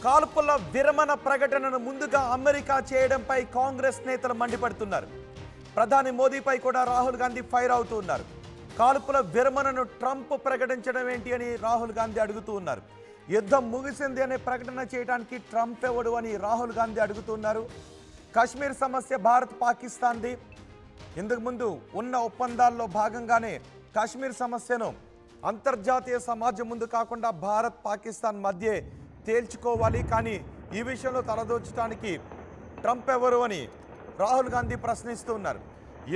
కాల్పుల విరమణ ప్రకటనను ముందుగా అమెరికా చేయడంపై కాంగ్రెస్ నేతలు మండిపడుతున్నారు. ప్రధాని మోదీపై కూడా రాహుల్ గాంధీ ఫైర్ అవుతూ ఉన్నారు. కాల్పుల విరమణను ట్రంప్ ప్రకటించడం ఏంటి అని రాహుల్ గాంధీ అడుగుతూ ఉన్నారు. యుద్ధం ముగిసింది అనే ప్రకటన చేయడానికి ట్రంప్ ఎవడు అని రాహుల్ గాంధీ అడుగుతున్నారు. కాశ్మీర్ సమస్య భారత్ పాకిస్తాన్ది. ఇంతకు ముందు ఉన్న ఒప్పందాల్లో భాగంగానే కాశ్మీర్ సమస్యను అంతర్జాతీయ సమాజం ముందు కాకుండా భారత్ పాకిస్తాన్ మధ్య తేల్చుకోవాలి. కానీ ఈ విషయంలో తలదోచడానికి ట్రంప్ ఎవరు అని రాహుల్ గాంధీ ప్రశ్నిస్తూ ఉన్నారు.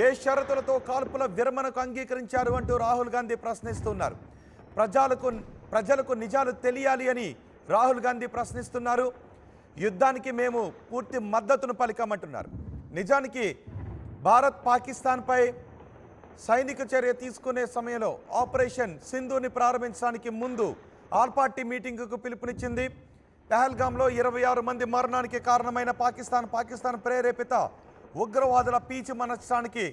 ఏ షరతులతో కాల్పుల విరమణకు అంగీకరించారు అంటూ రాహుల్ గాంధీ ప్రశ్నిస్తున్నారు. ప్రజలకు నిజాలు తెలియాలి అని రాహుల్ గాంధీ ప్రశ్నిస్తున్నారు. యుద్ధానికి మేము పూర్తి మద్దతును పలికామంటున్నారు. నిజానికి భారత్ పాకిస్తాన్పై సైనిక చర్య తీసుకునే సమయంలో ఆపరేషన్ సింధూని ప్రారంభించడానికి ముందు ఆల్ పార్టీ మీటింగుకు పిలుపునిచ్చింది. పెహల్గాంలో 26 మంది మరణానికి కారణమైన పాకిస్తాన్ ప్రేరేపిత ఉగ్రవాదుల పీచు మనస్సానికి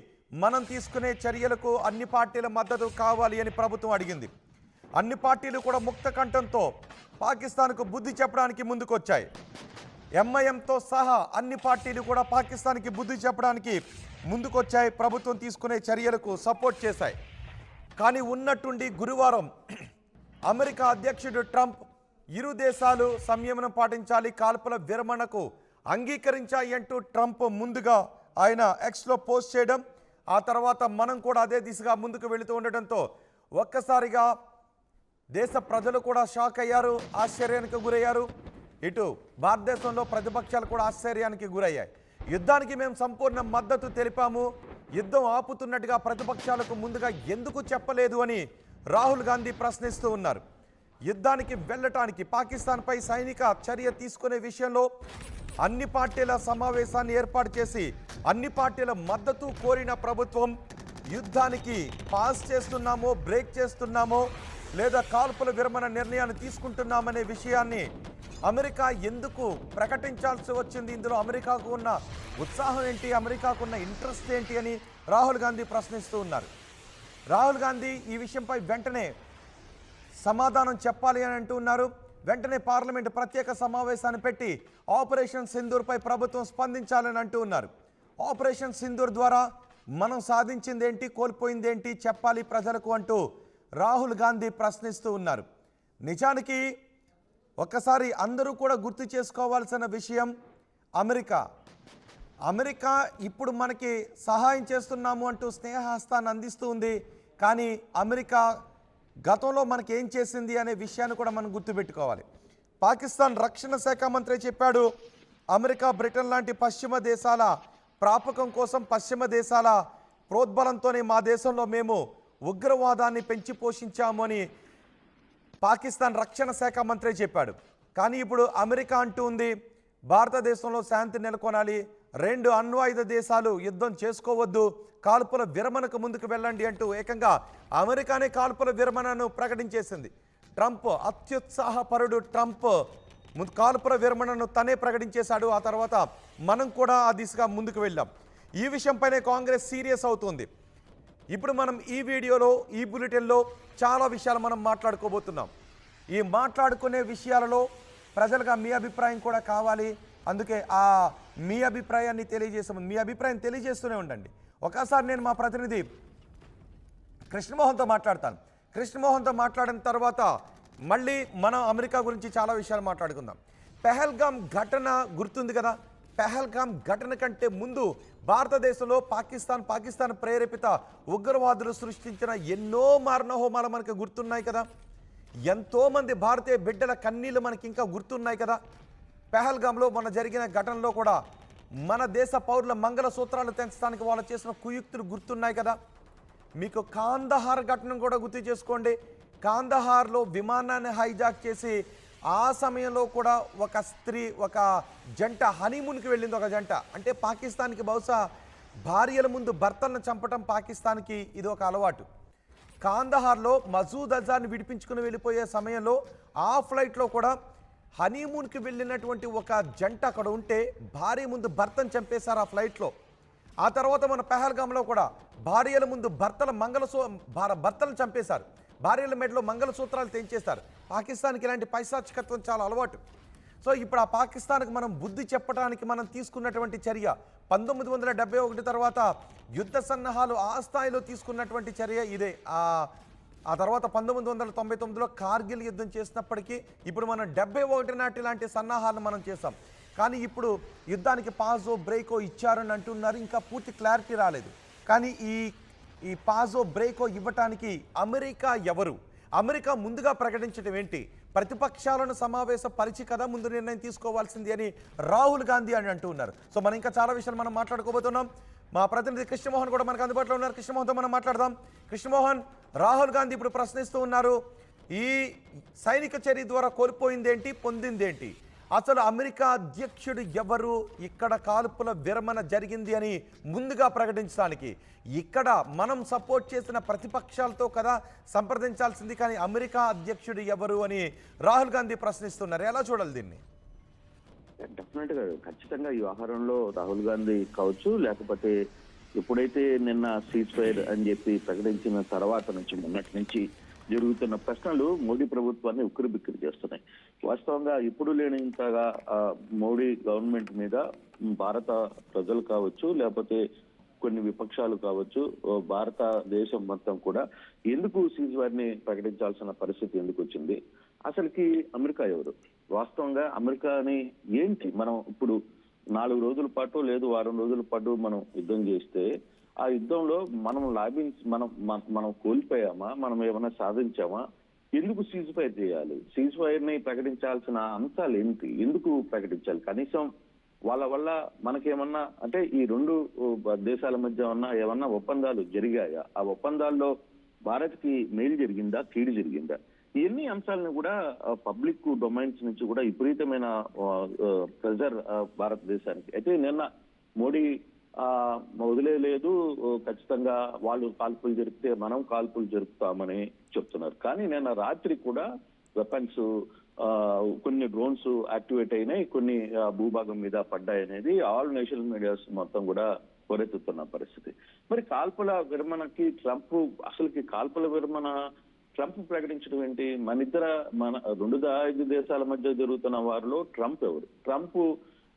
మనం తీసుకునే చర్యలకు అన్ని పార్టీల మద్దతు కావాలి అని ప్రభుత్వం అడిగింది. అన్ని పార్టీలు కూడా ముక్త కంఠంతో పాకిస్తాన్కు బుద్ధి చెప్పడానికి ముందుకొచ్చాయి. ఎంఐఎంతో సహా అన్ని పార్టీలు కూడా పాకిస్తాన్కి బుద్ధి చెప్పడానికి ముందుకొచ్చాయి. ప్రభుత్వం తీసుకునే చర్యలకు సపోర్ట్ చేశాయి. కానీ ఉన్నట్టుండి గురువారం అమెరికా అధ్యక్షుడు ట్రంప్ ఇరు దేశాలు సంయమనం పాటించాలి, కాల్పుల విరమణకు అంగీకరించాయి అంటూ ట్రంప్ ముందుగా ఆయన ఎక్స్లో పోస్ట్ చేయడం, ఆ తర్వాత మనం కూడా అదే దిశగా ముందుకు వెళుతూ ఉండటంతో ఒక్కసారిగా దేశ ప్రజలు కూడా షాక్ అయ్యారు, ఆశ్చర్యానికి గురయ్యారు. ఇటు భారతదేశంలో ప్రతిపక్షాలు కూడా ఆశ్చర్యానికి గురయ్యాయి. యుద్ధానికి మేము సంపూర్ణ మద్దతు తెలిపాము, యుద్ధం ఆపుతున్నట్టుగా ప్రతిపక్షాలకు ముందుగా ఎందుకు చెప్పలేదు అని రాహుల్ గాంధీ ప్రశ్నిస్తూ ఉన్నారు. యుద్ధానికి వెళ్ళటానికి పాకిస్తాన్పై సైనిక చర్య తీసుకునే విషయంలో అన్ని పార్టీల సమావేశాన్ని ఏర్పాటు చేసి అన్ని పార్టీల మద్దతు కోరిన ప్రభుత్వం యుద్ధానికి పాస్ చేస్తున్నామో, బ్రేక్ చేస్తున్నామో, లేదా కాల్పుల విరమణ నిర్ణయాన్ని తీసుకుంటున్నామనే విషయాన్ని అమెరికా ఎందుకు ప్రకటించాల్సి వచ్చింది? ఇందులో అమెరికాకు ఉన్న ఉత్సాహం ఏంటి, అమెరికాకు ఉన్న ఇంట్రెస్ట్ ఏంటి అని రాహుల్ గాంధీ ప్రశ్నిస్తూ ఉన్నారు. రాహుల్ గాంధీ ఈ విషయంపై వెంటనే సమాధానం చెప్పాలి అని అంటూ ఉన్నారు. వెంటనే పార్లమెంటు ప్రత్యేక సమావేశాన్ని పెట్టి ఆపరేషన్ సింధూర్పై ప్రభుత్వం స్పందించాలని అంటూ ఉన్నారు. ఆపరేషన్ సింధూర్ ద్వారా మనం సాధించింది ఏంటి, కోల్పోయింది ఏంటి చెప్పాలి ప్రజలకు అంటూ రాహుల్ గాంధీ ప్రశ్నిస్తూ ఉన్నారు. నిజానికి ఒక్కసారి అందరూ కూడా గుర్తు చేసుకోవాల్సిన విషయం, అమెరికా ఇప్పుడు మనకి సహాయం చేస్తున్నాము అంటూ స్నేహహస్తాన్ని అందిస్తూ ఉంది. కానీ అమెరికా గతంలో మనకి ఏం చేసింది అనే విషయాన్ని కూడా మనం గుర్తుపెట్టుకోవాలి. పాకిస్తాన్ రక్షణ శాఖ మంత్రి చెప్పాడు, అమెరికా, బ్రిటన్ లాంటి పశ్చిమ దేశాల ప్రాపకం కోసం, పశ్చిమ దేశాల ప్రోద్బలంతోనే మా దేశంలో మేము ఉగ్రవాదాన్ని పెంచి పోషించాము అని పాకిస్తాన్ రక్షణ శాఖ మంత్రి చెప్పాడు. కానీ ఇప్పుడు అమెరికా అంటూ ఉంది, భారతదేశంలో శాంతి నెలకొనాలి, 2 అణ్వాయుధ దేశాలు యుద్ధం చేసుకోవద్దు, కాల్పుల విరమణకు ముందుకు వెళ్ళండి అంటూ ఏకంగా అమెరికానే కాల్పుల విరమణను ప్రకటించేసింది. ట్రంప్ అత్యుత్సాహపరుడు ట్రంప్ కాల్పుల విరమణను తనే ప్రకటించేశాడు. ఆ తర్వాత మనం కూడా ఆ దిశగా ముందుకు వెళ్ళాం. ఈ విషయంపైనే కాంగ్రెస్ సీరియస్ అవుతుంది. ఇప్పుడు మనం ఈ వీడియోలో, ఈ బులెటిన్లో చాలా విషయాలు మనం మాట్లాడుకోబోతున్నాం. ఈ మాట్లాడుకునే విషయాలలో ప్రజలుగా మీ అభిప్రాయం కూడా కావాలి. అందుకే ఆ మీ అభిప్రాయాన్ని తెలియజేసాము. మీ అభిప్రాయం తెలియజేస్తూనే ఉండండి. ఒకసారి నేను మా ప్రతినిధి కృష్ణమోహన్తో మాట్లాడతాను. కృష్ణమోహన్తో మాట్లాడిన తర్వాత మళ్ళీ మనం అమెరికా గురించి చాలా విషయాలు మాట్లాడుకుందాం. పెహల్గాం ఘటన గుర్తుంది కదా. పెహల్గాం ఘటన కంటే ముందు భారతదేశంలో పాకిస్తాన్ ప్రేరేపిత ఉగ్రవాదులు సృష్టించిన ఎన్నో మారణహోమాలు మనకు గుర్తున్నాయి కదా. ఎంతోమంది భారతీయ బిడ్డల కన్నీళ్లు మనకి ఇంకా గుర్తున్నాయి కదా. పెహల్గాంలో మొన్న జరిగిన ఘటనలో కూడా మన దేశ పౌరుల మంగళసూత్రాలు తెంచడానికి వాళ్ళు చేసిన కుయుక్తులు గుర్తున్నాయి కదా. మీకు కాందహార్ ఘటన కూడా గుర్తు చేసుకోండి. కాందహార్లో విమానాన్ని హైజాక్ చేసి ఆ సమయంలో కూడా ఒక స్త్రీ, ఒక జంట హనీమూన్కి వెళ్ళింది. ఒక జంట అంటే పాకిస్తాన్కి బహుశా భార్యల ముందు భర్తలను చంపటం పాకిస్తాన్కి ఇది ఒక అలవాటు. కాందహార్లో మసూద్ అజార్ని విడిపించుకుని వెళ్ళిపోయే సమయంలో ఆ ఫ్లైట్లో కూడా హనీమూన్కి వెళ్ళినటువంటి ఒక జంట అక్కడ ఉంటే భార్య ముందు భర్తను చంపేశారు ఆ ఫ్లైట్లో. ఆ తర్వాత మన పెహల్గాంలో కూడా భార్యల ముందు భర్తలను చంపేశారు. భార్యల మెడలో మంగళసూత్రాలు తెంచేస్తారు. పాకిస్తాన్కి ఇలాంటి పైశాచికత్వం చాలా అలవాటు. సో ఇప్పుడు ఆ పాకిస్తాన్కి మనం బుద్ధి చెప్పడానికి మనం తీసుకున్నటువంటి చర్య 1971 తర్వాత యుద్ధ సన్నాహాలు ఆ స్థాయిలో తీసుకున్నటువంటి చర్య ఇదే. ఆ తర్వాత 1999లో కార్గిల్ యుద్ధం చేసినప్పటికీ ఇప్పుడు మనం 71 నాటి లాంటి సన్నాహాలను మనం చేసాం. కానీ ఇప్పుడు యుద్ధానికి పాజో బ్రేకో ఇచ్చారని అంటున్నారు. ఇంకా పూర్తి క్లారిటీ రాలేదు. కానీ ఈ పాజో బ్రేకో ఇవ్వటానికి అమెరికా ఎవరు? అమెరికా ముందుగా ప్రకటించడం ఏంటి? ప్రతిపక్షాలను సమావేశపరిచి కదా ముందు నిర్ణయం తీసుకోవాల్సింది అని రాహుల్ గాంధీ అని అంటూ ఉన్నారు. సో మనం ఇంకా చాలా విషయాలు మనం మాట్లాడుకోబోతున్నాం. మా ప్రతినిధి కృష్ణమోహన్ కూడా మనకు అందుబాటులో ఉన్నారు. కృష్ణమోహన్తో మనం మాట్లాడదాం. కృష్ణమోహన్, రాహుల్ గాంధీ ఇప్పుడు ప్రశ్నిస్తూ ఉన్నారు, ఈ సైనిక చర్య ద్వారా కోల్పోయిందేంటి, పొందిందేంటి? అసలు అమెరికా అధ్యక్షుడు ఎవరు? ఇక్కడ కాల్పుల విరమణ జరిగింది అని ముందుగా ప్రకటించడానికి ఇక్కడ మనం సపోర్ట్ చేసిన ప్రతిపక్షాలతో కదా సంప్రదించాల్సింది, కానీ అమెరికా అధ్యక్షుడు ఎవరు అని రాహుల్ గాంధీ ప్రశ్నిస్తున్నారు. ఎలా చూడాలి దీన్ని? డెఫినెట్ గా ఖచ్చితంగా ఈ వ్యవహారంలో రాహుల్ గాంధీ కావచ్చు, లేకపోతే ఎప్పుడైతే నిన్న సీజ్ ఫైర్ అని చెప్పి ప్రకటించిన తర్వాత నుంచి మొన్నటి నుంచి జరుగుతున్న ప్రశ్నలు మోడీ ప్రభుత్వాన్ని ఉక్కిరిబిక్కిరి చేస్తున్నాయి. వాస్తవంగా ఇప్పుడు లేనింతగా మోడీ గవర్నమెంట్ మీద భారత ప్రజలు కావచ్చు, లేకపోతే కొన్ని విపక్షాలు కావచ్చు, భారతదేశం మొత్తం కూడా ఎందుకు సీజ్ ఫైర్ ని ప్రకటించాల్సిన పరిస్థితి ఎందుకు వచ్చింది? అసలుకి అమెరికా ఎవరు? వాస్తవంగా అమెరికాని ఏంటి? మనం ఇప్పుడు 4 రోజుల పాటు లేదు వారం రోజుల పాటు మనం యుద్ధం చేస్తే ఆ యుద్ధంలో మనం కోల్పోయామా? మనం ఏమైనా సాధించామా? ఎందుకు సీజ్ ఫైర్ చేయాలి? సీజ్ ఫైర్ ని ప్రకటించాల్సిన అంశాలు ఏంటి? ఎందుకు ప్రకటించాలి? కనీసం వాళ్ళ వల్ల మనకేమన్నా అంటే ఈ 2 దేశాల మధ్య ఏమన్నా ఒప్పందాలు జరిగాయా? ఆ ఒప్పందాల్లో భారత్ కి మేలు జరిగిందా, కీడు జరిగిందా? ఇన్ని అంశాలను కూడా పబ్లిక్ డొమైన్స్ నుంచి కూడా విపరీతమైన ప్రెజర్ భారతదేశానికి. అయితే నిన్న మోడీ వదిలేదు, ఖచ్చితంగా వాళ్ళు కాల్పులు జరిపితే మనం కాల్పులు జరుపుతామని చెప్తున్నారు. కానీ నిన్న రాత్రి కూడా వెపన్స్ కొన్ని డ్రోన్స్ యాక్టివేట్ అయినాయి, కొన్ని భూభాగం మీద పడ్డాయనేది ఆల్ నేషనల్ మీడియాస్ మొత్తం కూడా కొరెత్తుతున్న పరిస్థితి. మరి కాల్పుల విరమణకి అసలుకి కాల్పుల విరమణ ట్రంప్ ప్రకటించడం ఏంటి? మన 2 దేశాల మధ్య జరుగుతున్న వారిలో ట్రంప్ ఎవరు? ట్రంప్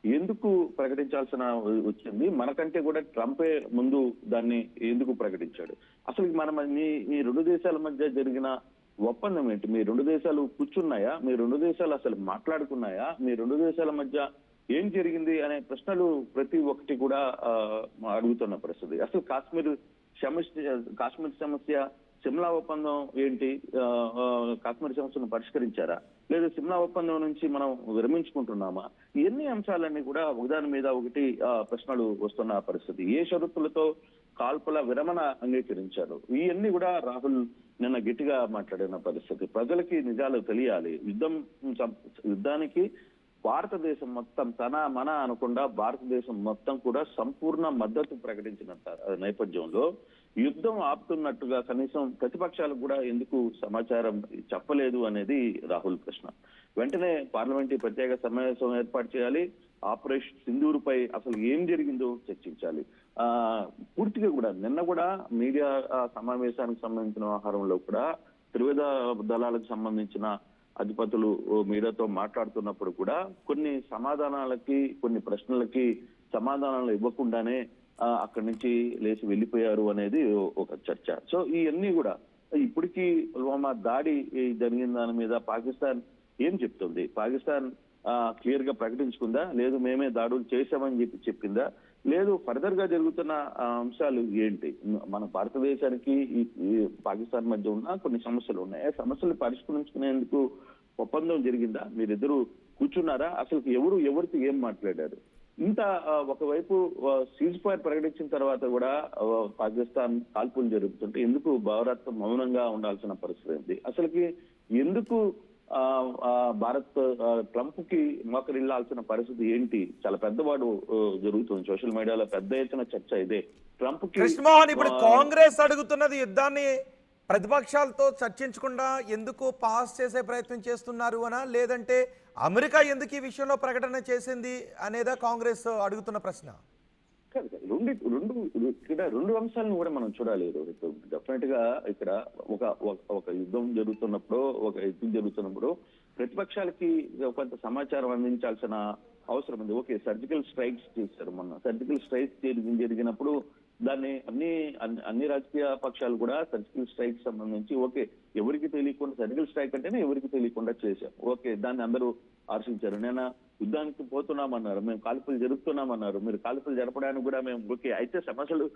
ఎందుకు ప్రకటించాల్సిన వచ్చింది? మనకంటే కూడా ట్రంపే ముందు దాన్ని ఎందుకు ప్రకటించాడు? అసలు ఈ 2 దేశాల మధ్య జరిగిన ఒప్పందం ఏంటి? మీ 2 దేశాలు కూర్చున్నాయా? మీ 2 దేశాలు అసలు మాట్లాడుకున్నాయా? మీ 2 దేశాల మధ్య ఏం జరిగింది అనే ప్రశ్నలు ప్రతి ఒక్కటి కూడా అడుగుతున్న పరిస్థితి. అసలు కాశ్మీర్ సమస్య, సిమ్లా ఒప్పందం ఏంటి? కాశ్మీర్ సమస్యను పరిష్కరించారా, లేదా సిమ్లా ఒప్పందం నుంచి మనం విరమించుకుంటున్నామా? ఎన్ని అంశాలన్నీ కూడా ఒకదాని మీద ఒకటి ప్రశ్నలు వస్తున్న పరిస్థితి. ఏ షరతులతో కాల్పుల విరమణ అంగీకరించారు? ఇవన్నీ కూడా రాహుల్ నిన్న గట్టిగా మాట్లాడిన పరిస్థితి. ప్రజలకి నిజాలు తెలియాలి. యుద్ధానికి భారతదేశం మొత్తం మన అనకుండా భారతదేశం మొత్తం కూడా సంపూర్ణ మద్దతు ప్రకటించిన నేపథ్యంలో యుద్ధం ఆపుతున్నట్టుగా కనీసం ప్రతిపక్షాలకు కూడా ఎందుకు సమాచారం చెప్పలేదు అనేది రాహుల్ ప్రశ్న. వెంటనే పార్లమెంటరీ ప్రత్యేక సమావేశం ఏర్పాటు చేయాలి. ఆపరేషన్ సింధూర్ పై అసలు ఏం జరిగిందో చర్చించాలి. పూర్తిగా కూడా నిన్న కూడా మీడియా సమావేశానికి సంబంధించిన వ్యవహారంలో కూడా త్రివిధ దళాలకు సంబంధించిన అధిపతులు మీడియాతో మాట్లాడుతున్నప్పుడు కూడా కొన్ని సమాధానాలకి, కొన్ని ప్రశ్నలకి సమాధానాలు ఇవ్వకుండానే అక్కడి నుంచి లేచి వెళ్ళిపోయారు అనేది ఒక చర్చ. సో ఇవన్నీ కూడా ఇప్పటికీ పుల్వామా దాడి జరిగిన దాని మీద పాకిస్తాన్ ఏం చెప్తుంది? పాకిస్తాన్ క్లియర్ గా ప్రకటించుకుందా? లేదు మేమే దాడులు చేశామని చెప్పిందా? లేదు ఫర్దర్ గా జరుగుతున్న అంశాలు ఏంటి? మన భారతదేశానికి ఈ పాకిస్తాన్ మధ్య ఉన్న కొన్ని సమస్యలు ఉన్నాయి. ఆ సమస్యలు పరిష్కరించుకునేందుకు ఒప్పందం జరిగిందా? మీరిద్దరు కూర్చున్నారా? అసలు ఎవరితో ఏం మాట్లాడారు? ఇంత ఒకవైపు సీజ్ ఫైర్ ప్రకటించిన తర్వాత కూడా పాకిస్తాన్ కాల్పులు జరుగుతుంటే ఎందుకు భారత్ మౌనంగా ఉండాల్సిన పరిస్థితి ఏంటి? అసలుకి ఎందుకు భారత్ ట్రంప్ కి మోకరిల్లాల్సిన పరిస్థితి ఏంటి? చాలా పెద్దవాడు జరుగుతుంది. సోషల్ మీడియాలో పెద్ద ఎత్తున చర్చ ఇదే. ట్రంప్ కి కృష్ణమోహన్, ఇప్పుడు కాంగ్రెస్ అడుగుతున్నది యుద్ధాన్ని ప్రతిపక్షాలతో చర్చించకుండా ఎందుకు పాస్ చేసే ప్రయత్నం చేస్తున్నారు అనా, లేదంటే అమెరికా ఎందుకు ఈ విషయంలో ప్రకటన చేసింది అనేదా కాంగ్రెస్ అడుగుతున్న ప్రశ్న? రెండు అంశాలను కూడా మనం చూడాలి. డెఫినెట్ గా ఇక్కడ ఒక యుద్ధం జరుగుతున్నప్పుడు ప్రతిపక్షాలకి కొంత సమాచారం అందించాల్సిన అవసరం ఉంది. ఓకే, సర్జికల్ స్ట్రైక్స్ చేశారు మొన్న. సర్జికల్ స్ట్రైక్స్ జరిగినప్పుడు దాన్ని అన్ని రాజకీయ పక్షాలు కూడా సర్జికల్ స్ట్రైక్ సంబంధించి ఓకే, ఎవరికి తెలియకుండా సర్జికల్ స్ట్రైక్ అంటేనే ఎవరికి తెలియకుండా చేశారు. ఓకే, దాన్ని అందరూ హర్షించారు. నేను యుద్ధానికి పోతున్నామన్నారు, మేము కాల్పులు జరుపుతున్నామన్నారు, మీరు కాల్పులు జరపడానికి కూడా మేము ఓకే. అయితే సమస్యలు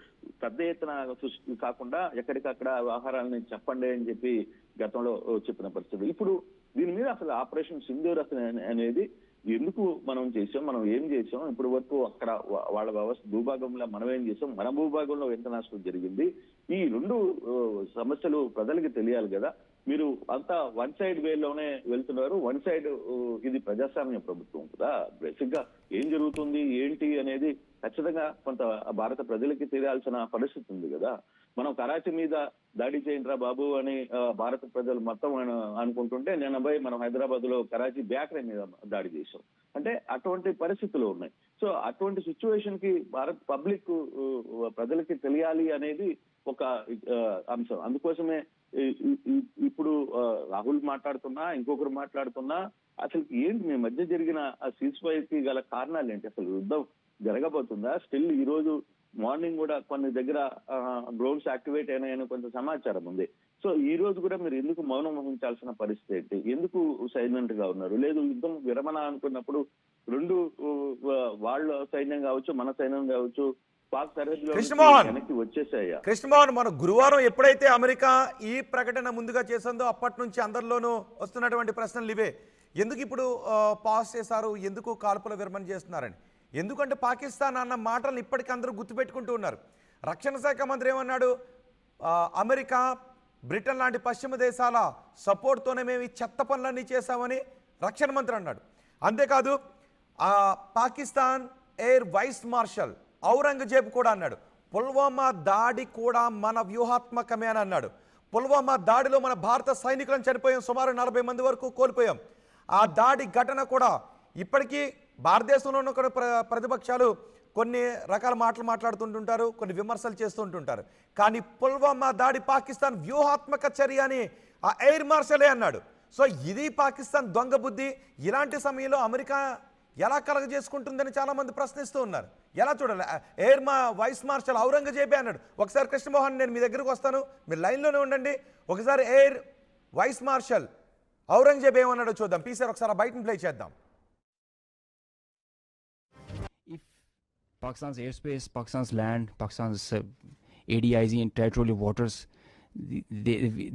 పెద్ద ఎత్తున సృష్టి కాకుండా ఎక్కడికక్కడ వ్యవహారాలని చెప్పండి అని చెప్పి గతంలో చెప్పిన పరిస్థితి. ఇప్పుడు దీని మీద అసలు ఆపరేషన్ సింధూర్ అసలు అనేది ఎందుకు మనం చేసాం, మనం ఏం చేసాం, ఇప్పటి వరకు అక్కడ వాళ్ళ వ్యవస్థ భూభాగంలో మనం ఏం చేసాం, మన భూభాగంలో ఎంత నష్టం జరిగింది, ఈ రెండు సమస్యలు ప్రజలకి తెలియాలి కదా. మీరు అంతా వన్ సైడ్ వేలోనే వెళ్తున్నారు. వన్ సైడ్ ఇది ప్రజాస్వామ్య ప్రభుత్వం కదా. బేసిక్ గా ఏం జరుగుతుంది ఏంటి అనేది ఖచ్చితంగా కొంత భారత ప్రజలకి తెలియాల్సిన పరిస్థితి ఉంది కదా. మనం కరాచీ మీద దాడి చేయండిరా బాబు అని భారత ప్రజలు మొత్తం అనుకుంటుంటే నేను పోయి మనం హైదరాబాద్ లో కరాచీ బేకరీ మీద దాడి చేశాం. అంటే అటువంటి పరిస్థితులు ఉన్నాయి. సో అటువంటి సిచ్యువేషన్ కి భారత్ పబ్లిక్ ప్రజలకి తెలియాలి అనేది ఒక అంశం. అందుకోసమే ఇప్పుడు రాహుల్ మాట్లాడుతున్నా, ఇంకొకరు మాట్లాడుతున్నా, అసలు ఏంటి మీ మధ్య జరిగిన ఆ సీజ్ ఫైర్ కి గల కారణాలు ఏంటి, అసలు యుద్ధం జరగబోతుందా? స్టిల్ ఈ రోజు మార్నింగ్ కూడా కొన్ని దగ్గర డ్రోన్స్ యాక్టివేట్ అయినాయని కొంత సమాచారం ఉంది. సో ఈ రోజు కూడా మీరు ఎందుకు మౌనం వహించాల్సిన పరిస్థితి ఏంటి? ఎందుకు సైలెంట్ గా ఉన్నారు? లేదు యుద్ధం విరమణ అనుకున్నప్పుడు రెండు వాళ్ళ సైన్యం కావచ్చు, మన సైన్యం కావచ్చు, పాక్ సరిహద్దులో వెనక్కి వచ్చేసాయా? కృష్ణమోహన్, మన గురువారం ఎప్పుడైతే అమెరికా ఈ ప్రకటన ముందుగా చేసిందో అప్పటి నుంచి అందరిలోనూ వస్తున్నటువంటి ప్రశ్నలు ఇవే. ఎందుకు ఇప్పుడు పాస్ చేశారు, ఎందుకు కాల్పుల విరమణ చేస్తున్నారని. ఎందుకంటే పాకిస్తాన్ అన్న మాటలను ఇప్పటికీ అందరూ గుర్తుపెట్టుకుంటూ ఉన్నారు. రక్షణ శాఖ మంత్రి ఏమన్నాడు, అమెరికా బ్రిటన్ లాంటి పశ్చిమ దేశాల సపోర్ట్తోనే మేము ఈ చెత్త పనులన్నీ చేశామని రక్షణ మంత్రి అన్నాడు. అంతేకాదు Pakistan air vice marshal Aurangzeb కూడా అన్నాడు, పుల్వామా దాడి కూడా మన వ్యూహాత్మకమే అని అన్నాడు. పుల్వామా దాడిలో మన భారత సైనికులను చనిపోయాం, సుమారు 40 మంది వరకు కోల్పోయాం. ఆ దాడి ఘటన కూడా ఇప్పటికీ భారతదేశంలో ఉన్న కొన్ని ప్రతిపక్షాలు కొన్ని రకాల మాటలు మాట్లాడుతుంటుంటారు, కొన్ని విమర్శలు చేస్తుంటుంటారు. కానీ పుల్వామా దాడి పాకిస్తాన్ వ్యూహాత్మక చర్య అని ఆ ఎయిర్ మార్షలే అన్నాడు. సో ఇది పాకిస్తాన్ దొంగ బుద్ధి. ఇలాంటి సమయంలో అమెరికా ఎలా కలగజేసుకుంటుందని చాలామంది ప్రశ్నిస్తూ ఉన్నారు. ఎలా చూడాలి? వైస్ మార్షల్ ఔరంగజేబే అన్నాడు. ఒకసారి కృష్ణమోహన్, నేను మీ దగ్గరకు వస్తాను, మీరు లైన్లోనే ఉండండి. ఒకసారి ఎయిర్ వైస్ మార్షల్ ఔరంగజేబ్ ఏమన్నాడో చూద్దాం. పీసార్ ఒకసారి బయటను ప్లే చేద్దాం. If Pakistan's airspace, Pakistan's land, Pakistan's ADIZ and territorial waters,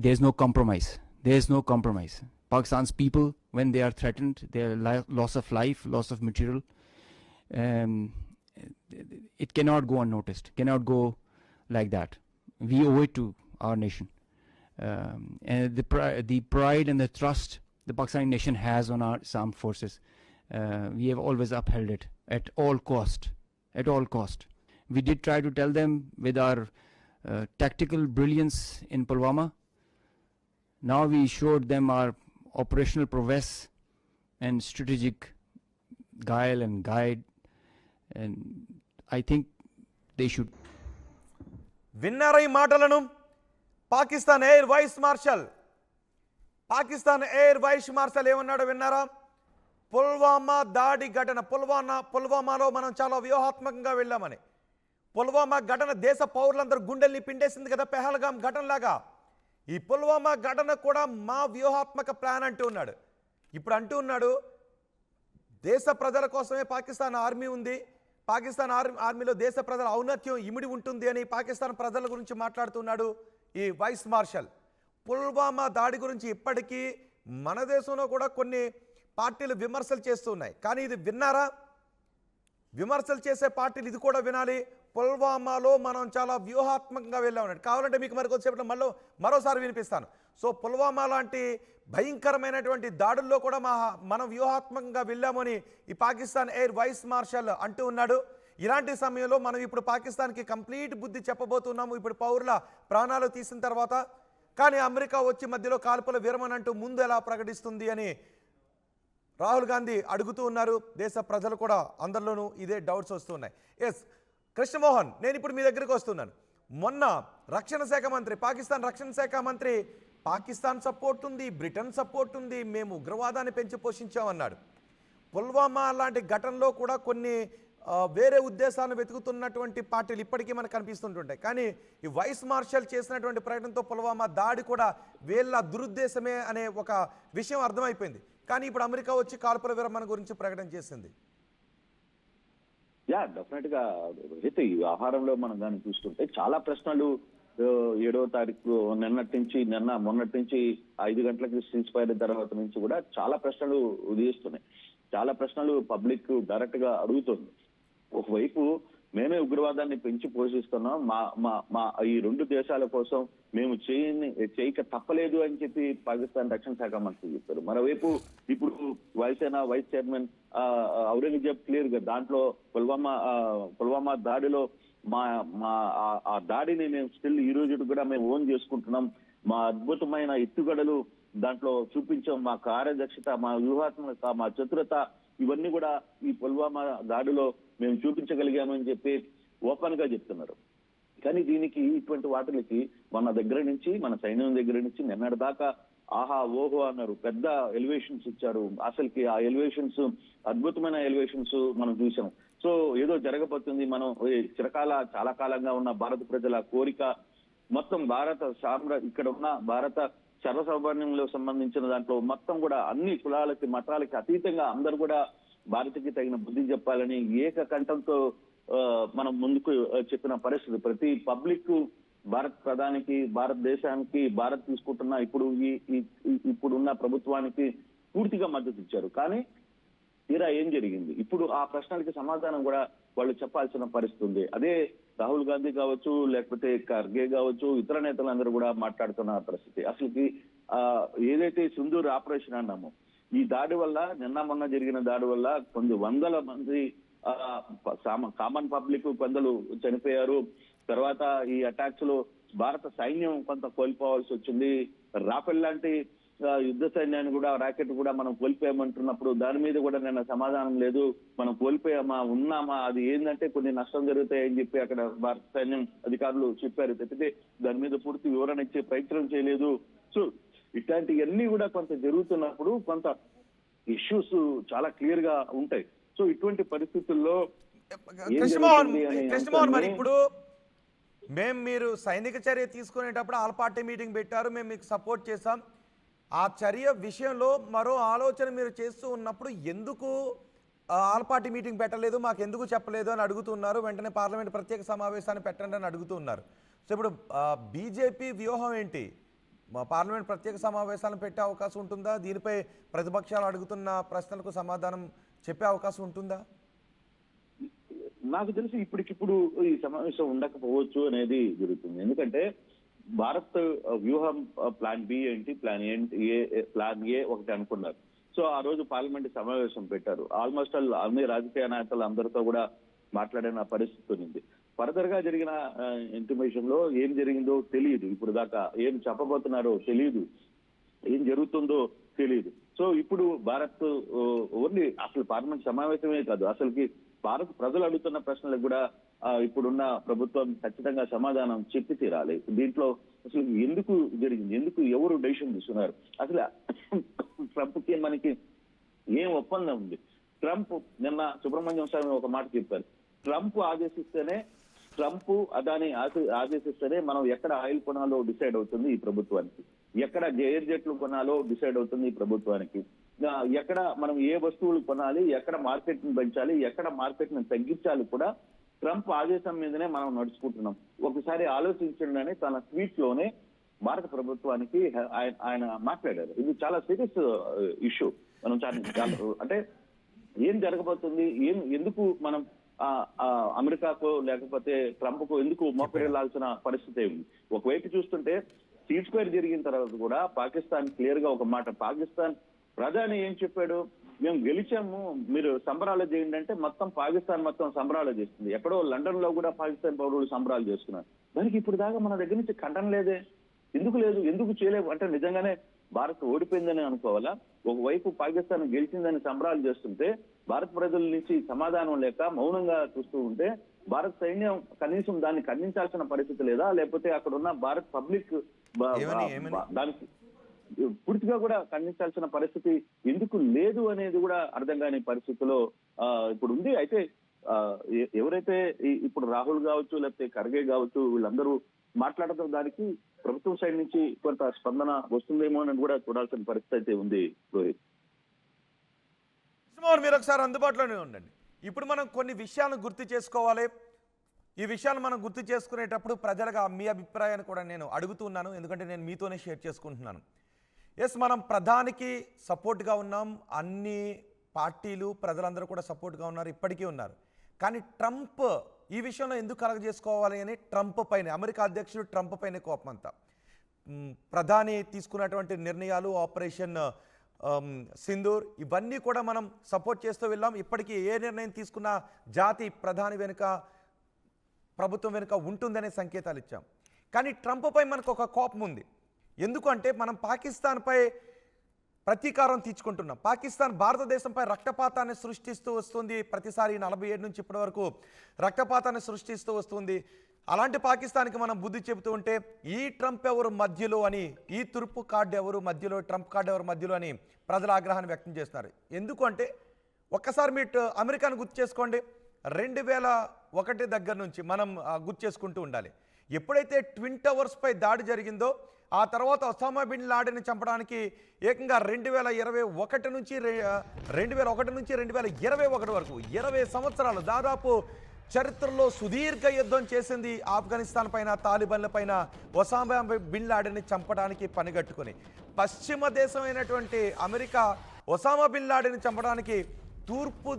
there's no compromise. There's no compromise. Pakistan's people, when they are threatened, their loss of life, loss of material, it cannot go unnoticed, cannot go like that. We owe it to our nation. And the pride and the trust the Pakistani nation has on our armed forces, we have always upheld it at all cost. At all cost. We did try to tell them with our tactical brilliance in Pulwama. Now we showed them our operational prowess and strategic guile and guide, and I think they should. విన్నారా ఈ మాటలను? Pakistan air vice martial ఏమన్నాడో విన్నారా? పుల్వామా దాడి ఘటన, పుల్వామాలో మనం చాలా వ్యూహాత్మకంగా వెళ్ళామని. పుల్వామా ఘటన దేశ పౌరులందరూ గుండెల్ని పిండేసింది కదా, పెహల్గాం ఘటనలాగా. ఈ పుల్వామా ఘటన కూడా మా వ్యూహాత్మక ప్లాన్ అంటూ ఉన్నాడు. ఇప్పుడు అంటూ ఉన్నాడు, దేశ ప్రజల కోసమే పాకిస్తాన్ ఆర్మీ ఉంది, పాకిస్తాన్ ఆర్మీలో దేశ ప్రజల ఔన్నత్యం ఇమిడి ఉంటుంది అని పాకిస్తాన్ ప్రజల గురించి మాట్లాడుతున్నాడు ఈ వైస్ మార్షల్. పుల్వామా దాడి గురించి ఇప్పటికీ మన దేశంలో కూడా కొన్ని పార్టీలు విమర్శలు చేస్తూ ఉన్నాయి. కానీ ఇది విన్నారా? విమర్శలు చేసే పార్టీలు ఇది కూడా వినాలి. పుల్వామాలో మనం చాలా వ్యూహాత్మకంగా వెళ్ళామన్నాడు. కావాలంటే మీకు మరికొద్దిసేపట్లో మరోసారి వినిపిస్తాను. సో పుల్వామా లాంటి భయంకరమైనటువంటి దాడుల్లో కూడా మనం వ్యూహాత్మకంగా వెళ్ళామని ఈ పాకిస్తాన్ ఎయిర్ వైస్ మార్షల్ అంటూ ఉన్నాడు. ఇలాంటి సమయంలో మనం ఇప్పుడు పాకిస్తాన్కి కంప్లీట్ బుద్ధి చెప్పబోతున్నాము, ఇప్పుడు పౌరుల ప్రాణాలు తీసిన తర్వాత. కానీ అమెరికా వచ్చి మధ్యలో కాల్పుల విరమణ అంటూ ముందు ఎలా ప్రకటిస్తుంది అని రాహుల్ గాంధీ అడుగుతూ ఉన్నారు. దేశ ప్రజలు కూడా అందరిలోనూ ఇదే డౌట్స్ వస్తున్నాయి. ఎస్ కృష్ణమోహన్, నేను ఇప్పుడు మీ దగ్గరికి వస్తున్నాను. మొన్న పాకిస్తాన్ రక్షణ శాఖ మంత్రి పాకిస్తాన్ సపోర్ట్ ఉంది, బ్రిటన్ సపోర్ట్ ఉంది, మేము ఉగ్రవాదాన్ని పెంచి పోషించామన్నాడు. పుల్వామా లాంటి ఘటనలో కూడా కొన్ని వేరే ఉద్దేశాలను వెతుకుతున్నటువంటి పార్టీలు ఇప్పటికీ మనకు కనిపిస్తుంటుంటాయి. కానీ ఈ వైస్ మార్షల్ చేసినటువంటి ప్రకటనతో పుల్వామా దాడి కూడా వీళ్ళ దురుద్దేశమే అనే ఒక విషయం అర్థమైపోయింది. కానీ ఇప్పుడు అమెరికా వచ్చి కాల్పుల విరమణ గురించి ప్రకటన చేసింది. డెఫినెట్ గా అయితే ఈ వ్యవహారంలో మనం దాన్ని చూస్తుంటే చాలా ప్రశ్నలు 7వ తారీఖు మొన్నటి నుంచి 5 గంటలకి సీజ్ ఫైర్ తర్వాత నుంచి కూడా చాలా ప్రశ్నలు ఉదయిస్తున్నాయి. చాలా ప్రశ్నలు పబ్లిక్ డైరెక్ట్ గా అడుగుతుంది. ఒకవైపు మేమే ఉగ్రవాదాన్ని పెంచి పోషిస్తున్నాం, మా ఈ 2 దేశాల కోసం మేము చేయక తప్పలేదు అని చెప్పి పాకిస్తాన్ రక్షణ శాఖ మంత్రి చెప్పారు. మరోవైపు ఇప్పుడు వాయుసేన వైస్ చైర్మన్ ఔరంగజేబ్ క్లియర్ గా దాంట్లో పుల్వామా దాడిలో ఆ దాడిని మేము స్టిల్ ఈ రోజు కూడా మేము ఓన్ చేసుకుంటున్నాం. మా అద్భుతమైన ఎత్తుగడలు దాంట్లో చూపించాం, మా కార్యదక్షత, మా వ్యూహాత్మక, మా చతురత ఇవన్నీ కూడా ఈ పుల్వామా దాడిలో మేము చూపించగలిగామని చెప్పి ఓపెన్ గా చెప్తున్నారు. కానీ దీనికి ఇటువంటి వాటికి మన సైన్యం దగ్గర నుంచి నిన్నటి దాకా ఆహా ఓహో అన్నారు, పెద్ద ఎలివేషన్స్ ఇచ్చారు. అసలుకి ఆ ఎలివేషన్స్ అద్భుతమైన ఎలివేషన్స్ మనం చూసాం. సో ఏదో జరగబోతుంది, మనం చాలా కాలంగా ఉన్న భారత ప్రజల కోరిక మొత్తం ఇక్కడ ఉన్న భారత సర్వసామాన్యంలో సంబంధించిన దాంట్లో మొత్తం కూడా అన్ని కులాలకి మతాలకి అతీతంగా అందరూ కూడా భారత్కి తగిన బుద్ధి చెప్పాలని ఏకకంఠంతో మనం ముందుకు చెప్పిన పరిస్థితి. ప్రతి పబ్లిక్ భారత్ ప్రధానికి, భారతదేశానికి, భారత్ తీసుకుంటున్న ఇప్పుడున్న ప్రభుత్వానికి పూర్తిగా మద్దతు ఇచ్చారు. కానీ తీరా ఏం జరిగింది? ఇప్పుడు ఆ ప్రశ్నలకి సమాధానం కూడా వాళ్ళు చెప్పాల్సిన పరిస్థితి ఉంది. అదే రాహుల్ గాంధీ కావచ్చు, లేకపోతే ఖర్గే కావచ్చు, ఇతర నేతలందరూ కూడా మాట్లాడుతున్న పరిస్థితి. అసలుకి ఏదైతే సింధూర్ ఆపరేషన్ అన్నామో, ఈ దాడి వల్ల మొన్న జరిగిన దాడి వల్ల కొన్ని వందల మంది కామన్ పబ్లిక్ కొందరు చనిపోయారు. తర్వాత ఈ అటాక్స్ లో భారత సైన్యం కొంత కోల్పోవాల్సి వచ్చింది. రాఫెల్ లాంటి యుద్ధ సైన్యాన్ని కూడా, రాకెట్ కూడా మనం కోల్పోయామంటున్నప్పుడు దాని మీద కూడా నిన్న సమాధానం లేదు. మనం కోల్పోయామా, ఉన్నామా, అది ఏంటంటే కొన్ని నష్టం జరుగుతాయని చెప్పి అక్కడ భారత సైన్యం అధికారులు చెప్పారు తప్పితే దాని మీద పూర్తి వివరణ ఇచ్చే ప్రయత్నం చేయలేదు. సో ఇట్లాంటివన్నీ కూడా కొంత జరుగుతున్నప్పుడు కొంత ఇష్యూస్ చాలా క్లియర్ గా ఉంటాయి. సో ఇటువంటి పరిస్థితుల్లో కృష్ణమోహన్ మరి ఇప్పుడు మీరు సైనిక చర్య తీసుకునేటప్పుడు ఆల్ పార్టీ మీటింగ్ పెట్టారు, మేము మీకు సపోర్ట్ చేశాం. ఆ చర్య విషయంలో మరో ఆలోచన మీరు చేస్తూ ఉన్నప్పుడు ఎందుకు ఆల్ పార్టీ మీటింగ్ పెట్టలేదు, మాకు ఎందుకు చెప్పలేదు అని అడుగుతున్నారు. వెంటనే పార్లమెంట్ ప్రత్యేక సమావేశాన్ని పెట్టండి అని అడుగుతున్నారు. సో ఇప్పుడు బీజేపీ వ్యూహం ఏంటి? పార్లమెంట్ ప్రత్యేక సమావేశాలను పెట్టే అవకాశం ఉంటుందా? దీనిపై ప్రతిపక్షాలు అడుగుతున్న ప్రశ్నలకు సమాధానం చెప్పే అవకాశం ఉంటుందా? నాకు తెలిసి ఇప్పటికిప్పుడు ఈ సమావేశం ఉండకపోవచ్చు అనేది జరుగుతుంది. ఎందుకంటే భారత్ వ్యూహం ప్లాన్ బి ఏంటి, ప్లాన్ ఏ ఒకటి అనుకున్నారు. సో ఆ రోజు పార్లమెంట్ సమావేశం పెట్టారు. ఆల్మోస్ట్ అన్ని రాజకీయ నాయకులు అందరితో కూడా మాట్లాడిన పరిస్థితి ఉంది. ఫర్దర్ గా జరిగిన ఇంటిమేషన్ లో ఏం జరిగిందో తెలియదు. ఇప్పుడు దాకా ఏం చెప్పబోతున్నారో తెలియదు, ఏం జరుగుతుందో తెలియదు. సో ఇప్పుడు భారత్ ఓన్లీ అసలు పార్లమెంట్ సమావేశమే కాదు, అసలుకి భారత ప్రజలు అడుగుతున్న ప్రశ్నలకు కూడా ఇప్పుడున్న ప్రభుత్వం ఖచ్చితంగా సమాధానం చెప్పి తీరాలి. దీంట్లో అసలు ఎందుకు జరిగింది, ఎవరు డెసిషన్ తీసుకున్నారు, అసలు ట్రంప్ కి మనకి ఏం ఒప్పందం ఉంది? ట్రంప్ నిన్న సుబ్రహ్మణ్యం స్వామి ఒక మాట చెప్పారు, ట్రంప్ అదాని ఆదేశిస్తేనే మనం ఎక్కడ ఆయిల్ కొనాలో డిసైడ్ అవుతుంది ఈ ప్రభుత్వానికి, ఎక్కడ ఎయిర్ జెట్లు కొనాలో డిసైడ్ అవుతుంది ఈ ప్రభుత్వానికి, ఎక్కడ మనం ఏ వస్తువులు కొనాలి, ఎక్కడ మార్కెట్ ని పెంచాలి, ఎక్కడ మార్కెట్ ని తగ్గించాలి కూడా ట్రంప్ ఆదేశం మీదనే మనం నడుచుకుంటున్నాం. ఒకసారి ఆలోచించండి అని తన ట్వీట్ లోనే భారత ప్రభుత్వానికి ఆయన మాట్లాడారు. ఇది చాలా సీరియస్ ఇష్యూ. మనం అంటే ఏం జరగబోతుంది, ఎందుకు మనం అమెరికాకు లేకపోతే ట్రంప్ కు ఎందుకు మోకరిల్లాల్సిన పరిస్థితి ఉంది? ఒకవైపు చూస్తుంటే సీజ్ ఫైర్ జరిగిన తర్వాత కూడా పాకిస్తాన్ క్లియర్ గా ఒక మాట, పాకిస్తాన్ ప్రధాని ఏం చెప్పాడు, మేము గెలిచాము, మీరు సంబరాలు చేయండి అంటే పాకిస్తాన్ మొత్తం సంబరాలు చేస్తుంది. ఎక్కడో లండన్ లో కూడా పాకిస్తాన్ పౌరులు సంబరాలు చేస్తున్నారు. దానికి ఇప్పుడు దాకా మన దగ్గర నుంచి ఖండన లేదే, ఎందుకు చేయలేము? అంటే నిజంగానే భారత్ ఓడిపోయిందని అనుకోవాలా? ఒకవైపు పాకిస్తాన్ గెలిచిందని సంబరాలు చేస్తుంటే భారత ప్రజల నుంచి సమాధానం లేక మౌనంగా చూస్తూ ఉంటే భారత సైన్యం కనీసం దాన్ని ఖండించాల్సిన పరిస్థితి లేదా? లేకపోతే అక్కడ ఉన్న భారత్ పబ్లిక్ దానికి పూర్తిగా కూడా ఖండించాల్సిన పరిస్థితి ఎందుకు లేదు అనేది కూడా అర్థం కాని పరిస్థితిలో ఇప్పుడు ఉంది. అయితే ఎవరైతే ఇప్పుడు రాహుల్ కావచ్చు, లేకపోతే ఖర్గే కావచ్చు, వీళ్ళందరూ మాట్లాడటం దానికి ప్రభుత్వం సైడ్ నుంచి కొంత స్పందన వస్తుందేమో అని కూడా చూడాల్సిన పరిస్థితి అయితే ఉంది. మీరు ఒకసారి అందుబాటులోనే ఉండండి. ఇప్పుడు మనం కొన్ని విషయాలను గుర్తు చేసుకోవాలి. ఈ విషయాలు మనం గుర్తు చేసుకునేటప్పుడు ప్రజలుగా మీ అభిప్రాయాన్ని కూడా నేను అడుగుతున్నాను, ఎందుకంటే నేను మీతోనే షేర్ చేసుకుంటున్నాను. ఎస్, మనం ప్రధానికి సపోర్ట్గా ఉన్నాం, అన్ని పార్టీలు ప్రజలందరూ కూడా సపోర్ట్గా ఉన్నారు, ఇప్పటికీ ఉన్నారు. కానీ ట్రంప్ ఈ విషయంలో ఎందుకు కలగజేసుకోవాలి అని ట్రంప్ పైన, అమెరికా అధ్యక్షుడు ట్రంప్ పైన కోపం అంతా. ప్రధాని తీసుకున్నటువంటి నిర్ణయాలు, ఆపరేషన్ సింధూర్, ఇవన్నీ కూడా మనం సపోర్ట్ చేస్తూ వెళ్ళాం. ఇప్పటికీ ఏ నిర్ణయం తీసుకున్నా జాతి ప్రధాని వెనుక, ప్రభుత్వం వెనుక ఉంటుందనే సంకేతాలు ఇచ్చాం. కానీ ట్రంప్ పై మనకు ఒక కోపం ఉంది. ఎందుకంటే మనం పాకిస్తాన్పై ప్రతీకారం తీర్చుకుంటున్నాం. పాకిస్తాన్ భారతదేశంపై రక్తపాతాన్ని సృష్టిస్తూ వస్తుంది. ప్రతిసారి 47 నుంచి ఇప్పటి వరకు రక్తపాతాన్ని సృష్టిస్తూ వస్తుంది. అలాంటి పాకిస్తాన్కి మనం బుద్ధి చెబుతూ ఉంటే ఈ ట్రంప్ ఎవరు మధ్యలో అని, ఈ తుర్పు కార్డు ఎవరు మధ్యలో, ట్రంప్ కార్డు ఎవరు మధ్యలో అని ప్రజల ఆగ్రహాన్ని వ్యక్తం చేస్తున్నారు. ఎందుకంటే ఒక్కసారి మీరు అమెరికాను గుర్తు చేసుకోండి. 2001 దగ్గర నుంచి మనం గుర్తు చేసుకుంటూ ఉండాలి. ఎప్పుడైతే ట్విన్ టవర్స్పై దాడి జరిగిందో ఆ తర్వాత ఒసామా బిన్ లాడెన్ని చంపడానికి ఏకంగా 2021 నుంచి 2021 వరకు 20 సంవత్సరాలు, దాదాపు చరిత్రలో సుదీర్ఘ యుద్ధం చేసింది ఆఫ్ఘనిస్తాన్ పైన, తాలిబాన్ల పైన, ఒసామా బిన్ లాడెన్ని చంపడానికి పనిగట్టుకుని. పశ్చిమ దేశమైనటువంటి అమెరికా ఒసామా బిన్ లాడెన్ని చంపడానికి తూర్పు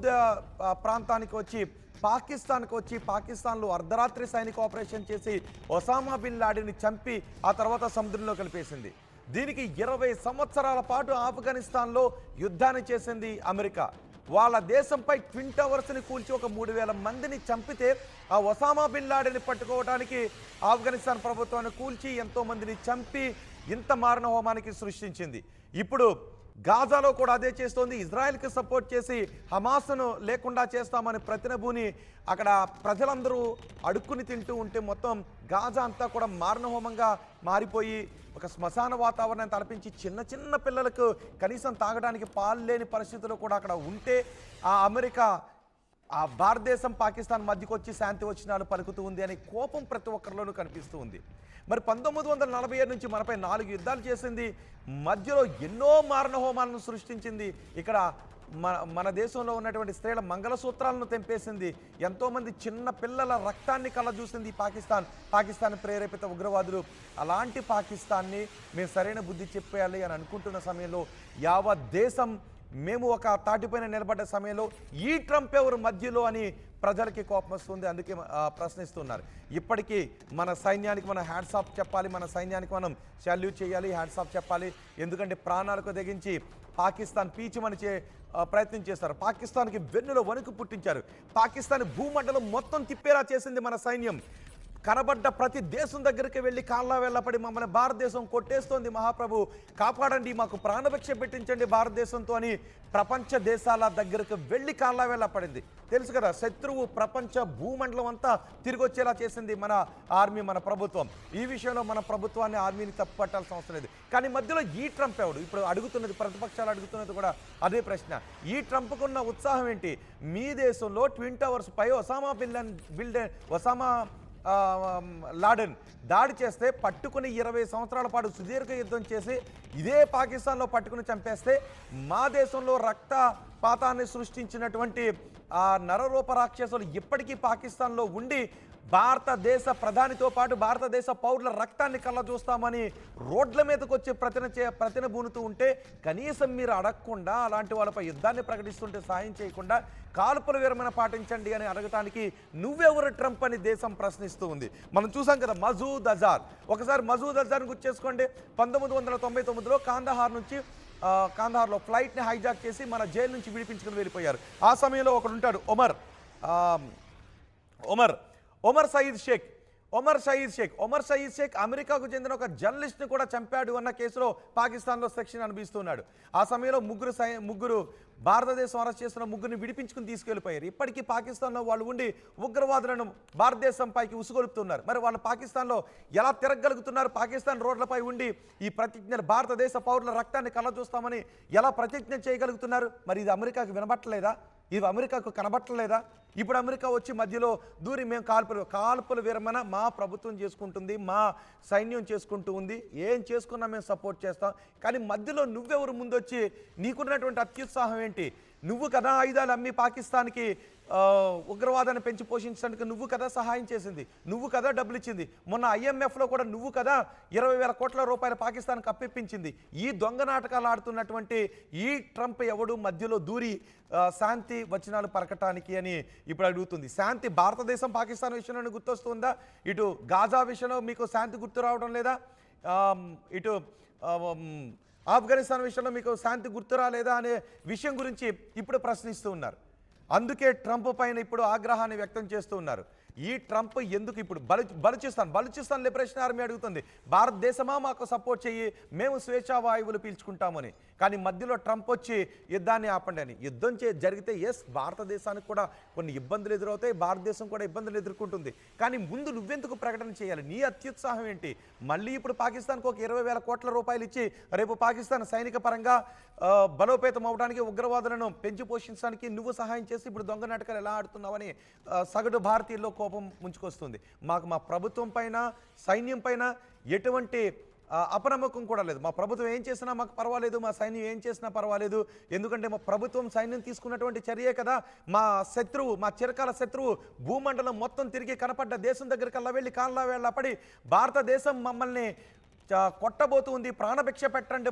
ప్రాంతానికి వచ్చి పాకిస్తాన్కి వచ్చి పాకిస్తాన్లో అర్ధరాత్రి సైనిక ఆపరేషన్ చేసి ఒసామా బిన్ లాడెన్ని చంపి ఆ తర్వాత సముద్రంలో కలిపేసింది. దీనికి 20 సంవత్సరాల పాటు ఆఫ్ఘనిస్తాన్లో యుద్ధాన్ని చేసింది అమెరికా. వాళ్ళ దేశంపై ట్విన్ టవర్స్ని కూల్చి ఒక 3000 మందిని చంపితే ఆ ఒసామా బిన్ లాడెన్ని పట్టుకోవడానికి ఆఫ్ఘనిస్తాన్ ప్రభుత్వాన్ని కూల్చి ఎంతో మందిని చంపి ఇంత మారణ హోమానికి సృష్టించింది. ఇప్పుడు గాజాలో కూడా అదే చేస్తోంది. ఇజ్రాయెల్కి సపోర్ట్ చేసి హమాస్ను లేకుండా చేస్తామని ప్రతినభూని అక్కడ ప్రజలందరూ అడుక్కుని తింటూ ఉంటే మొత్తం గాజా అంతా కూడా మారణహోమంగా మారిపోయి ఒక శ్మశాన వాతావరణం తలపించి చిన్న చిన్న పిల్లలకు కనీసం తాగడానికి పాలు లేని పరిస్థితులు కూడా అక్కడ ఉంటే ఆ అమెరికా ఆ భారతదేశం పాకిస్తాన్ మధ్యకు వచ్చి శాంతి వచనాలు పలుకుతూ ఉంది అనే కోపం ప్రతి ఒక్కరిలోనూ కనిపిస్తూ ఉంది. మరి 1947 నుంచి మనపై 4 యుద్ధాలు చేసింది, మధ్యలో ఎన్నో మారణ హోమాలను సృష్టించింది. ఇక్కడ మన దేశంలో ఉన్నటువంటి స్త్రీల మంగళసూత్రాలను తెంపేసింది. ఎంతోమంది చిన్న పిల్లల రక్తాన్ని కళ్ళజూసింది పాకిస్తాన్ ప్రేరేపిత ఉగ్రవాదులు. అలాంటి పాకిస్తాన్ని మేము సరైన బుద్ధి చెప్పేయాలి అని అనుకుంటున్న సమయంలో యావత్ దేశం మేము ఒక తాటిపైన నిలబడ్డ సమయంలో ఈ ట్రంప్ ఎవరు మధ్యలో అని ప్రజలకి కోపం వస్తుంది. అందుకే ప్రశ్నిస్తున్నారు. ఇప్పటికీ మన సైన్యానికి మనం హ్యాట్స్ ఆఫ్ చెప్పాలి, మన సైన్యానికి మనం సాల్యూట్ చేయాలి, హ్యాట్స్ ఆఫ్ చెప్పాలి. ఎందుకంటే ప్రాణాలకు తెగించి పాకిస్తాన్ పీచిమని ప్రయత్నం చేస్తారు. పాకిస్తాన్కి వెన్నులో వణుకు పుట్టించారు. పాకిస్తాన్ భూమండలం మొత్తం తిప్పేలా చేసింది మన సైన్యం. కనబడ్డ ప్రతి దేశం దగ్గరికి వెళ్ళి కాళ్ళ వెళ్ళపడి మమ్మల్ని భారతదేశం కొట్టేస్తోంది, మహాప్రభు కాపాడండి, మాకు ప్రాణభిక్ష పెట్టించండి భారతదేశంతో అని ప్రపంచ దేశాల దగ్గరకు వెళ్ళి కాళ్ళ వెళ్ళపడింది. తెలుసు కదా, శత్రువు ప్రపంచ భూమండలం అంతా తిరిగి వచ్చేలా చేసింది మన ఆర్మీ, మన ప్రభుత్వం. ఈ విషయంలో మన ప్రభుత్వాన్ని, ఆర్మీని తప్పుపట్టాల్సిన అవసరం లేదు. కానీ మధ్యలో ఈ ట్రంప్ ఎవడు? ఇప్పుడు అడుగుతున్నది, ప్రతిపక్షాలు అడుగుతున్నది కూడా అదే ప్రశ్న. ఈ ట్రంప్కున్న ఉత్సాహం ఏంటి? మీ దేశంలో ట్విన్ టవర్స్ పై ఒసామా లాడెన్ దాడి చేస్తే పట్టుకుని 20 సంవత్సరాల పాటు సుదీర్ఘ యుద్ధం చేసి ఇదే పాకిస్తాన్లో పట్టుకుని చంపేస్తే మా దేశంలో రక్తపాతాన్ని సృష్టించినటువంటి ఆ నరరూప రాక్షసులు ఇప్పటికీ పాకిస్తాన్లో ఉండి భారతదేశ ప్రధానితో పాటు భారతదేశ పౌరుల రక్తాన్ని కళ్ళ చూస్తామని రోడ్ల మీదకి వచ్చి ప్రతినబూనుతూ ఉంటే కనీసం మీరు అడగకుండా, అలాంటి వాళ్ళపై యుద్ధాన్ని ప్రకటిస్తుంటే సాయం చేయకుండా కాల్పుల విరమణ పాటించండి అని అడగటానికి నువ్వెవరు ట్రంప్ అని దేశం ప్రశ్నిస్తూ ఉంది. మనం చూసాం కదా మసూద్ అజార్. ఒకసారి మసూద్ అజార్ని గుర్తు చేసుకోండి. 1999లో కాందహార్లో ఫ్లైట్ని హైజాక్ చేసి మన జైలు నుంచి విడిపించుకుని వెళ్ళిపోయారు. ఆ సమయంలో ఒకడు ఉంటాడు ఒమర్ సయీద్ షేక్. ఒమర్ సయీద్ షేక్ అమెరికాకు చెందిన ఒక జర్నలిస్ట్ని కూడా చంపాడు అన్న కేసులో పాకిస్తాన్లో సెక్షన్ అనుభవిస్తున్నాడు. ఆ సమయంలో ముగ్గురు భారతదేశం అరెస్ట్ చేస్తున్న ముగ్గురిని విడిపించుకుని తీసుకెళ్లిపోయారు. ఇప్పటికీ పాకిస్తాన్లో వాళ్ళు ఉండి ఉగ్రవాదులను భారతదేశం పైకి ఉసుగొలుపుతున్నారు. మరి వాళ్ళు పాకిస్తాన్లో ఎలా తిరగలుగుతున్నారు? పాకిస్తాన్ రోడ్లపై ఉండి ఈ ప్రతిజ్ఞ భారతదేశ పౌరుల రక్తాన్ని కళ్ళ చూస్తామని ఎలా ప్రతిజ్ఞ చేయగలుగుతున్నారు? మరి ఇది అమెరికాకు వినబట్టలేదా? ఇది అమెరికాకు కనబట్టలేదా? ఇప్పుడు అమెరికా వచ్చి మధ్యలో దూరి మేము కాల్పుల విరమణ మా ప్రభుత్వం చేసుకుంటుంది, మా సైన్యం చేసుకుంటూ ఉంది, ఏం చేసుకున్నా మేము సపోర్ట్ చేస్తాం. కానీ మధ్యలో నువ్వెవరు ముందొచ్చి నీకున్నటువంటి అత్యుత్సాహం ఏంటి? నువ్వు కదా ఆయుధాలు అమ్మి పాకిస్తాన్కి ఉగ్రవాదాన్ని పెంచి పోషించడానికి నువ్వు కదా సహాయం చేసింది, నువ్వు కదా డబ్బులు ఇచ్చింది. మొన్న IMFలో కూడా నువ్వు కదా 20,000 కోట్ల రూపాయలు పాకిస్తాన్కి అప్పిప్పించింది. ఈ దొంగ నాటకాలు ఆడుతున్నటువంటి ఈ ట్రంప్ ఎవడు మధ్యలో దూరి శాంతి వచనాలు పలకటానికి అని ఇప్పుడు అడుగుతుంది. శాంతి భారతదేశం పాకిస్తాన్ విషయంలో గుర్తొస్తుందా? ఇటు గాజా విషయంలో మీకు శాంతి గుర్తు రావడం లేదా? ఇటు ఆఫ్ఘనిస్తాన్ విషయంలో మీకు శాంతి గుర్తు రాలేదా అనే విషయం గురించి ఇప్పుడు ప్రశ్నిస్తూ ఉన్నారు. అందుకే ట్రంప్ పైన ఇప్పుడు ఆగ్రహాన్ని వ్యక్తం చేస్తూ ఉన్నారు. ఈ ట్రంప్ ఎందుకు ఇప్పుడు బలూచిస్తాన్ లిబరేషన్ ఆర్మీ అడుగుతుంది, భారతదేశమా మాకు సపోర్ట్ చెయ్యి, మేము స్వేచ్ఛా వాయువులు పీల్చుకుంటామని. కానీ మధ్యలో ట్రంప్ వచ్చి యుద్ధాన్ని ఆపండి అని. యుద్ధం జరిగితే భారతదేశానికి కూడా కొన్ని ఇబ్బందులు ఎదురవుతాయి, భారతదేశం కూడా ఇబ్బందులు ఎదుర్కొంటుంది. కానీ ముందు నువ్వెందుకు ప్రకటన చేయాలి? నీ అత్యుత్సాహం ఏంటి? మళ్ళీ ఇప్పుడు పాకిస్తాన్కి ఒక 20,000 కోట్ల రూపాయలు ఇచ్చి రేపు పాకిస్తాన్ సైనిక పరంగా బలోపేతం అవడానికి, ఉగ్రవాదులను పెంచి పోషించడానికి నువ్వు సహాయం చేసి ఇప్పుడు దొంగ నాటకాలు ఎలా ఆడుతున్నావని సగటు భారతీయుల్లో కోపం ముంచుకొస్తుంది. మాకు మా ప్రభుత్వం పైన, సైన్యం పైన ఎటువంటి అపనమ్మకం కూడా లేదు. మా ప్రభుత్వం ఏం చేసినా మాకు పర్వాలేదు, మా సైన్యం ఏం చేసినా పర్వాలేదు. ఎందుకంటే మా ప్రభుత్వం, సైన్యం తీసుకున్నటువంటి చర్యే కదా మా శత్రువు, మా చిరకాల శత్రువు భూమండలం మొత్తం తిరిగి కనపడ్డ దేశం దగ్గరికల్లా వెళ్ళి కాళ్ళ వేళ్ళపడి భారతదేశం మమ్మల్ని కొట్టబోతుంది, ప్రాణభిక్ష పెట్టండి,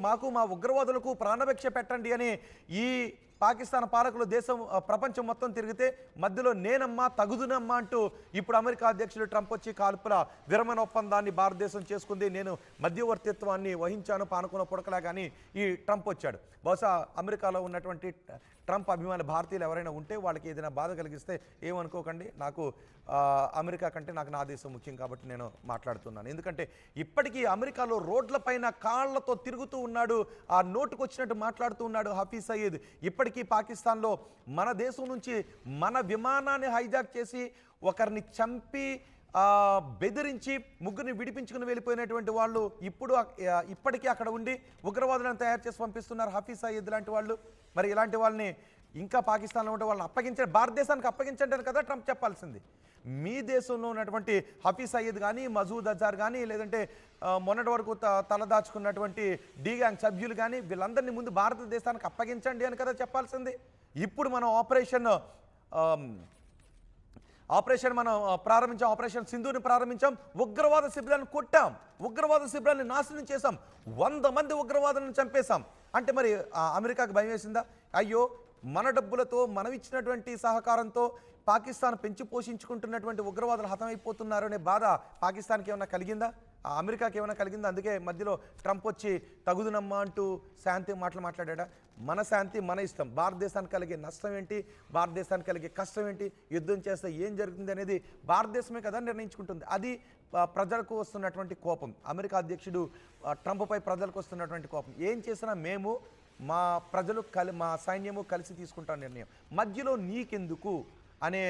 మాకు మా ఉగ్రవాదులకు ప్రాణభిక్ష పెట్టండి అని ఈ పాకిస్తాన్ పాలకులు దేశం ప్రపంచం మొత్తం తిరిగితే మధ్యలో నేనమ్మా తగుదునమ్మా అంటూ ఇప్పుడు అమెరికా అధ్యక్షుడు ట్రంప్ వచ్చి కాల్పుల విరమణ ఒప్పందాన్ని భారతదేశం చేసుకుంది, నేను మధ్యవర్తిత్వాన్ని వహించాను పానుకున్న పుడకలా కానీ ఈ ట్రంప్ వచ్చాడు. బహుశా అమెరికాలో ఉన్నటువంటి ట్రంప్ అభిమానులు భారతీయులు ఎవరైనా ఉంటే వాళ్ళకి ఏదైనా బాధ కలిగిస్తే ఏమనుకోకండి. నాకు అమెరికా కంటే నాకు నా దేశం ముఖ్యం కాబట్టి నేను మాట్లాడుతున్నాను. ఎందుకంటే ఇప్పటికీ అమెరికాలో రోడ్లపైన కాళ్లతో తిరుగుతూ ఉన్నాడు, ఆ నోటుకు వచ్చినట్టు మాట్లాడుతూ ఉన్నాడు హఫీజ్ సయీద్. ఇప్పటికీ పాకిస్తాన్లో మన దేశం నుంచి మన విమానాన్ని హైజాక్ చేసి ఒకరిని చంపి బెదిరించి ముగ్గురిని విడిపించుకుని వెళ్ళిపోయినటువంటి వాళ్ళు ఇప్పటికీ అక్కడ ఉండి ఉగ్రవాదులను తయారు చేసి పంపిస్తున్నారు హఫీజ్ సయీద్ లాంటి వాళ్ళు. మరి ఇలాంటి వాళ్ళని ఇంకా పాకిస్తాన్లో ఉంటే వాళ్ళని అప్పగించండి, భారతదేశానికి అప్పగించండి అని కదా ట్రంప్ చెప్పాల్సింది. మీ దేశంలో ఉన్నటువంటి హఫీజ్ సయీద్ కానీ, మసూద్ అజార్ కానీ, లేదంటే మొన్నటి వరకు తలదాచుకున్నటువంటి డి గ్యాంగ్ సభ్యులు కానీ, వీళ్ళందరినీ ముందు భారతదేశానికి అప్పగించండి అని కదా చెప్పాల్సింది. ఇప్పుడు మనం ఆపరేషన్ మనం ప్రారంభించాం, ఆపరేషన్ సింధూర్ని ప్రారంభించాం, ఉగ్రవాద శిబిరాలను కొట్టాం, ఉగ్రవాద శిబిరాలను నాశనం చేశాం, 100 మంది ఉగ్రవాదులను చంపేశాం. అంటే మరి అమెరికాకు భయం వేసిందా? అయ్యో మన డబ్బులతో మనం ఇచ్చినటువంటి సహకారంతో పాకిస్తాన్ పెంచి పోషించుకుంటున్నటువంటి ఉగ్రవాదులు హతమైపోతున్నారు అనే బాధ పాకిస్తాన్కి ఏమైనా కలిగిందా? అమెరికాకి ఏమైనా కలిగిందా? అందుకే మధ్యలో ట్రంప్ వచ్చి తగుదునమ్మా అంటూ శాంతి మాట్లాడా. మన శాంతి మన ఇష్టం, భారతదేశానికి కలిగే నష్టం ఏంటి, భారతదేశానికి కలిగే కష్టం ఏంటి, యుద్ధం చేస్తే ఏం జరుగుతుంది అనేది భారతదేశమే కదా నిర్ణయించుకుంటుంది. అది ప్రజలకు వస్తున్నటువంటి కోపం, అమెరికా అధ్యక్షుడు ట్రంప్పై ప్రజలకు వస్తున్నటువంటి కోపం. ఏం చేసినా మేము, మా ప్రజలు మా సైన్యము కలిసి తీసుకుంటాం నిర్ణయం, మధ్యలో నీకెందుకు అనే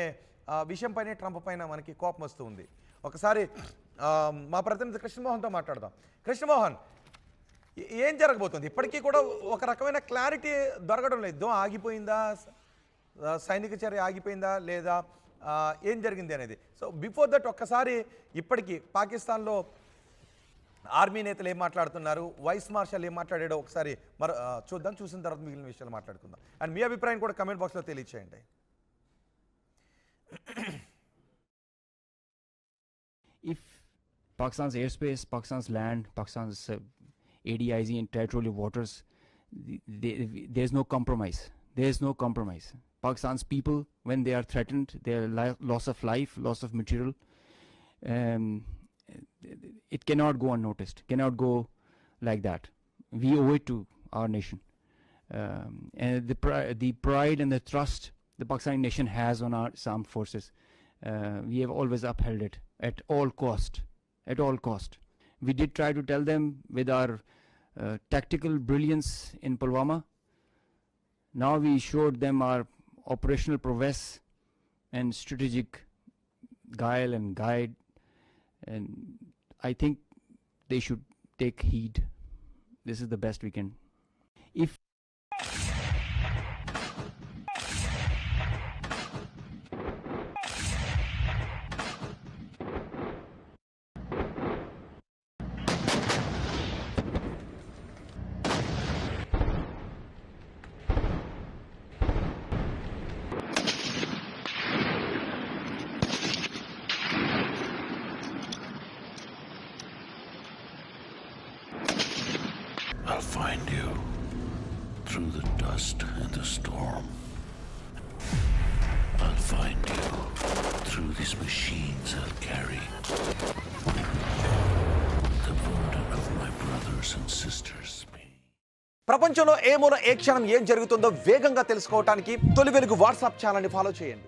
విషయంపైనే ట్రంప్ పైన మనకి కోపం వస్తూ ఉంది. ఒకసారి మా ప్రతినిధి కృష్ణమోహన్తో మాట్లాడదాం. కృష్ణమోహన్, ఏం జరగబోతుంది? ఇప్పటికీ కూడా ఒక రకమైన క్లారిటీ దొరకడం లేదు. యుద్ధం ఆగిపోయిందా, సైనిక చర్య ఆగిపోయిందా లేదా, ఏం జరిగింది అనేది. సో బిఫోర్ దట్ ఒక్కసారి ఇప్పటికీ పాకిస్తాన్లో ఆర్మీ నేతలు ఏం మాట్లాడుతున్నారు, వైస్ మార్షల్ ఏం మాట్లాడాడో ఒకసారి చూద్దాం. చూసిన తర్వాత మిగిలిన విషయాలు మాట్లాడుకుందాం. అండ్ మీ అభిప్రాయం కూడా కమెంట్ బాక్స్లో తెలియచేయండి. If Pakistan's airspace, Pakistan's land, Pakistan's ADIZ and territorial waters, there's no compromise. There's no compromise. Pakistan's people, when they are threatened, their loss of life, loss of material, it cannot go unnoticed, cannot go like that. We owe it to our nation. And the pride and the trust the Pakistani nation has on our armed forces, we have always upheld it at all cost. At all cost. We did try to tell them with our tactical brilliance in Pulwama. Now we showed them our operational prowess and strategic guile and guide, and I think they should take heed. This is the best we can. If I'll find you through the dust and the storm. I'll find you through these machines I'll carry. The burden of my brothers and sisters. ప్రపంచంలో ఏ మూల ఏ క్షణం ఏం జరుగుతుందో వేగంగా తెలుసుకోవడానికి తొలి వెలుగు WhatsApp ఛానల్ని ఫాలో చేయండి.